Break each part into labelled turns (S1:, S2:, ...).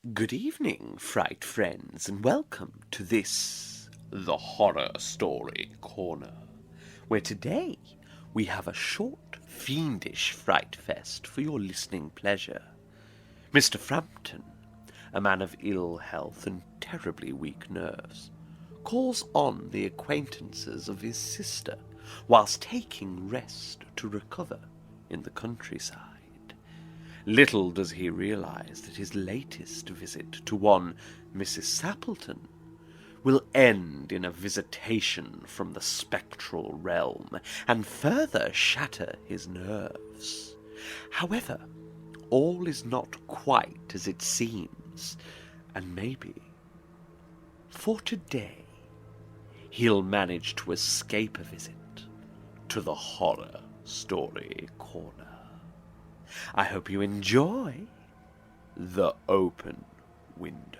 S1: Good evening, fright friends, and welcome to the Horror Story Corner, where today we have a short, fiendish fright fest for your listening pleasure. Mr. Frampton, a man of ill health and terribly weak nerves, calls on the acquaintances of his sister whilst taking rest to recover in the countryside. Little does he realize that his latest visit to one Mrs Sappleton will end in a visitation from the spectral realm and further shatter his nerves. However, all is not quite as it seems, and maybe, for today, he'll manage to escape a visit to the Horror Story Corner. I hope you enjoy The Open Window.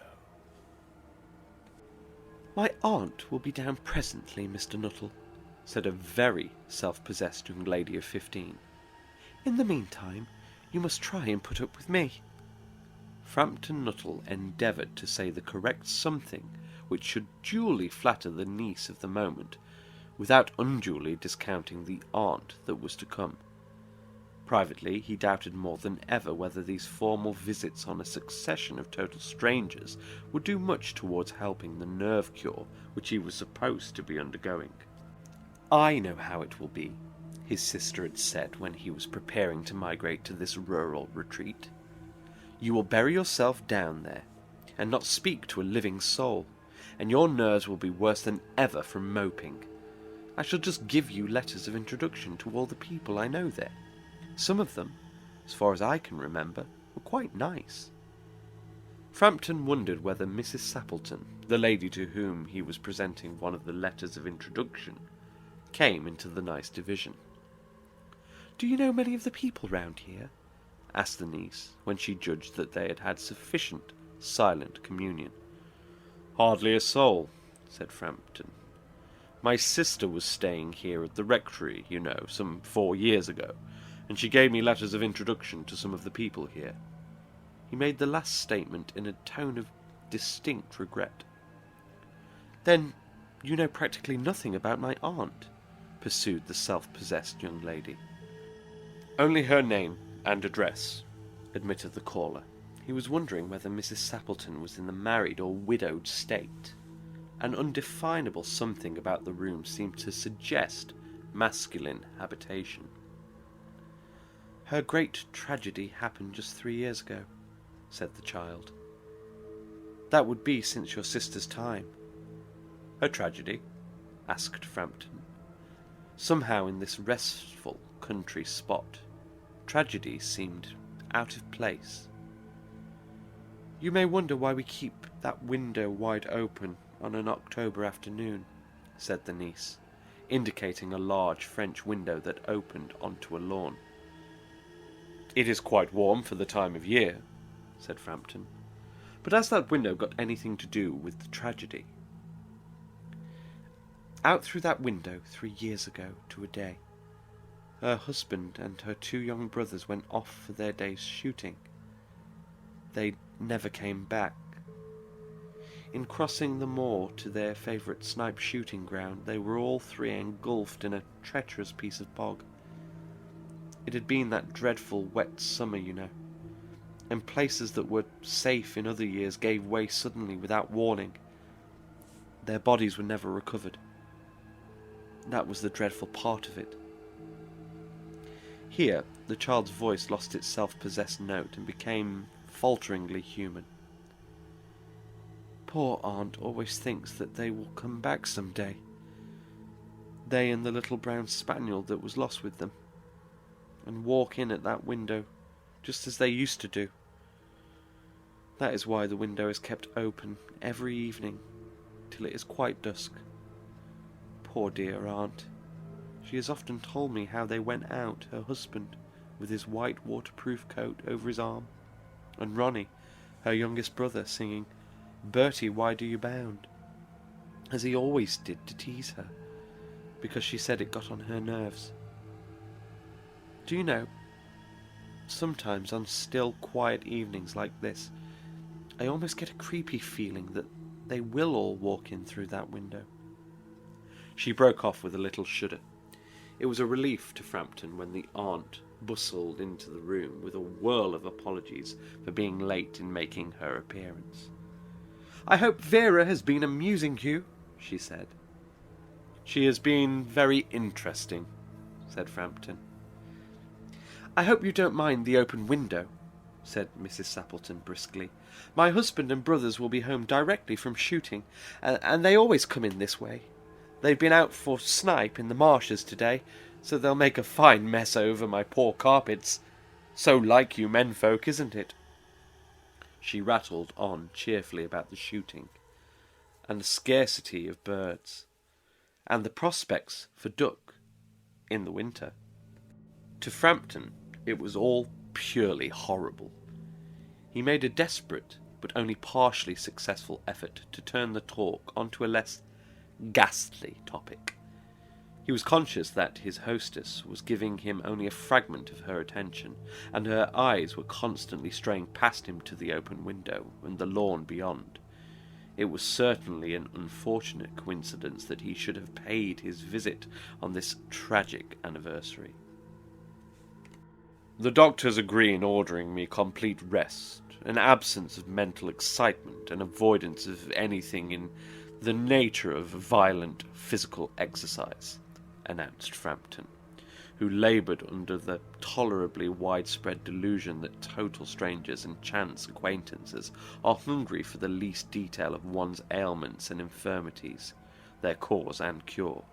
S1: "My aunt will be down presently, Mr. Nuttall," said a very self-possessed young lady of 15. "In the meantime, you must try and put up with me." Frampton Nuttall endeavoured to say the correct something which should duly flatter the niece of the moment, without unduly discounting the aunt that was to come. Privately, he doubted more than ever whether these formal visits on a succession of total strangers would do much towards helping the nerve cure which he was supposed to be undergoing. "I know how it will be," his sister had said when he was preparing to migrate to this rural retreat. "You will bury yourself down there, and not speak to a living soul, and your nerves will be worse than ever from moping. I shall just give you letters of introduction to all the people I know there. Some of them, as far as I can remember, were quite nice." Frampton wondered whether Mrs Sappleton, the lady to whom he was presenting one of the letters of introduction, came into the nice division. "Do you know many of the people round here?" asked the niece, when she judged that they had had sufficient silent communion. "Hardly a soul," said Frampton. "My sister was staying here at the rectory, you know, some 4 years ago, and she gave me letters of introduction to some of the people here." He made the last statement in a tone of distinct regret. "Then you know practically nothing about my aunt?" pursued the self-possessed young lady. "Only her name and address," admitted the caller. He was wondering whether Mrs Sappleton was in the married or widowed state. An undefinable something about the room seemed to suggest masculine habitation. "Her great tragedy happened just 3 years ago," said the child. "That would be since your sister's time." "Her tragedy?" asked Frampton. Somehow in this restful country spot, tragedy seemed out of place. "You may wonder why we keep that window wide open on an October afternoon," said the niece, indicating a large French window that opened onto a lawn. "It is quite warm for the time of year," said Frampton. "But has that window got anything to do with the tragedy?" "Out through that window 3 years ago to a day, her husband and her 2 young brothers went off for their day's shooting. They never came back. In crossing the moor to their favourite snipe shooting ground, they were all 3 engulfed in a treacherous piece of bog. It had been that dreadful wet summer, you know, and places that were safe in other years gave way suddenly without warning. Their bodies were never recovered. That was the dreadful part of it." Here the child's voice lost its self-possessed note and became falteringly human. "Poor aunt always thinks that they will come back some day. They and the little brown spaniel that was lost with them, and walk in at that window just as they used to do. That is why the window is kept open every evening till it is quite dusk. Poor dear aunt. She has often told me how they went out, her husband, with his white waterproof coat over his arm, and Ronnie, her youngest brother, singing 'Bertie, why do you bound?' as he always did to tease her, because she said it got on her nerves. Do you know, sometimes on still, quiet evenings like this, I almost get a creepy feeling that they will all walk in through that window." She broke off with a little shudder. It was a relief to Frampton when the aunt bustled into the room with a whirl of apologies for being late in making her appearance. "I hope Vera has been amusing you," she said. "She has been very interesting," said Frampton. "I hope you don't mind the open window," said Mrs Sappleton briskly. "My husband and brothers will be home directly from shooting, and they always come in this way. They've been out for snipe in the marshes today, so they'll make a fine mess over my poor carpets. So like you menfolk, isn't it?" She rattled on cheerfully about the shooting, and the scarcity of birds, and the prospects for duck in the winter. To Frampton it was all purely horrible. He made a desperate but only partially successful effort to turn the talk onto a less ghastly topic. He was conscious that his hostess was giving him only a fragment of her attention, and her eyes were constantly straying past him to the open window and the lawn beyond. It was certainly an unfortunate coincidence that he should have paid his visit on this tragic anniversary. "The doctors agree in ordering me complete rest, an absence of mental excitement, and avoidance of anything in the nature of violent physical exercise," announced Frampton, who laboured under the tolerably widespread delusion that total strangers and chance acquaintances are hungry for the least detail of one's ailments and infirmities, their cause and cure.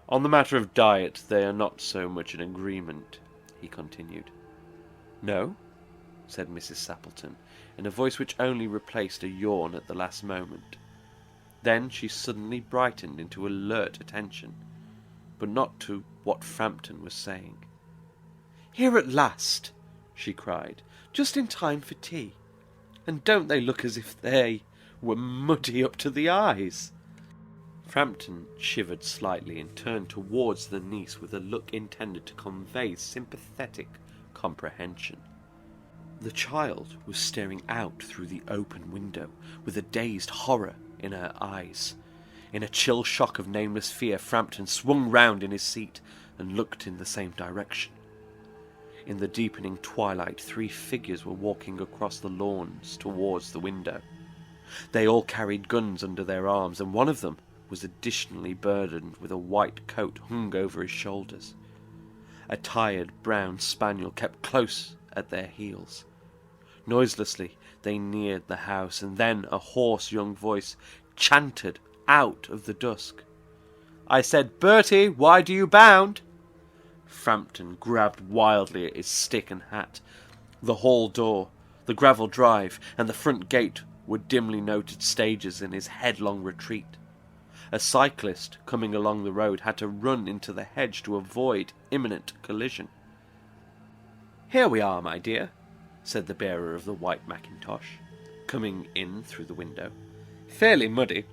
S1: "On the matter of diet they are not so much in agreement," he continued. "No?" said Mrs Sappleton, in a voice which only replaced a yawn at the last moment. Then she suddenly brightened into alert attention, but not to what Frampton was saying. "Here at last!" she cried, "just in time for tea. And don't they look as if they were muddy up to the eyes?" Frampton shivered slightly and turned towards the niece with a look intended to convey sympathetic comprehension. The child was staring out through the open window with a dazed horror in her eyes. In a chill shock of nameless fear, Frampton swung round in his seat and looked in the same direction. In the deepening twilight, 3 figures were walking across the lawns towards the window. They all carried guns under their arms, and one of them was additionally burdened with a white coat hung over his shoulders. A tired brown spaniel kept close at their heels. Noiselessly they neared the house, and then a hoarse young voice chanted out of the dusk, "I said, Bertie, why do you bound?" Frampton grabbed wildly at his stick and hat. The hall door, the gravel drive, and the front gate were dimly noted stages in his headlong retreat. A cyclist coming along the road had to run into the hedge to avoid imminent collision. "Here we are, my dear," said the bearer of the white mackintosh, coming in through the window. "Fairly muddy,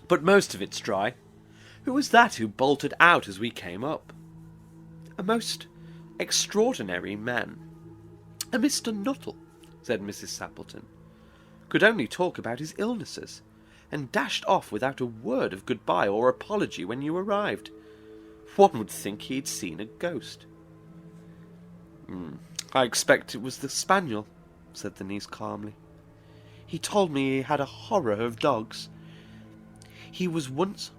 S1: but most of it's dry. Who was that who bolted out as we came up?" "A most extraordinary man. A Mr. Nuttall," said Mrs. Sappleton. "Could only talk about his illnesses, and dashed off without a word of goodbye or apology when you arrived. One would think he'd seen a ghost." "I expect it was the spaniel," said the niece calmly. "He told me he had a horror of dogs. He was once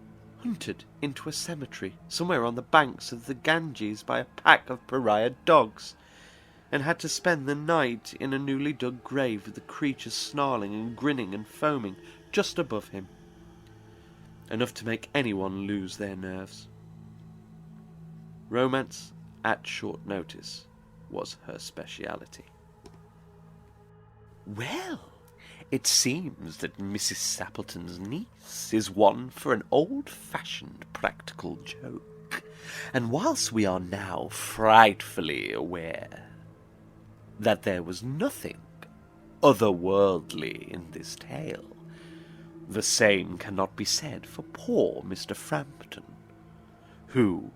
S1: hunted into a cemetery somewhere on the banks of the Ganges by a pack of pariah dogs, and had to spend the night in a newly dug grave with the creatures snarling and grinning and foaming just above him. Enough to make anyone lose their nerves." Romance at short notice was her speciality. "Well, it seems that Mrs. Sappleton's niece is one for an old-fashioned practical joke, and whilst we are now frightfully aware that there was nothing otherworldly in this tale, the same cannot be said for poor Mr. Frampton, who,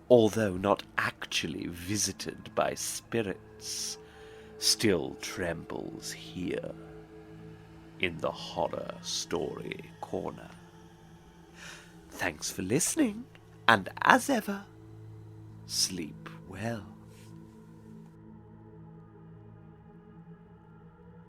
S1: although not actually visited by spirits, still trembles here in the Horror Story Corner. Thanks for listening, and as ever, sleep well.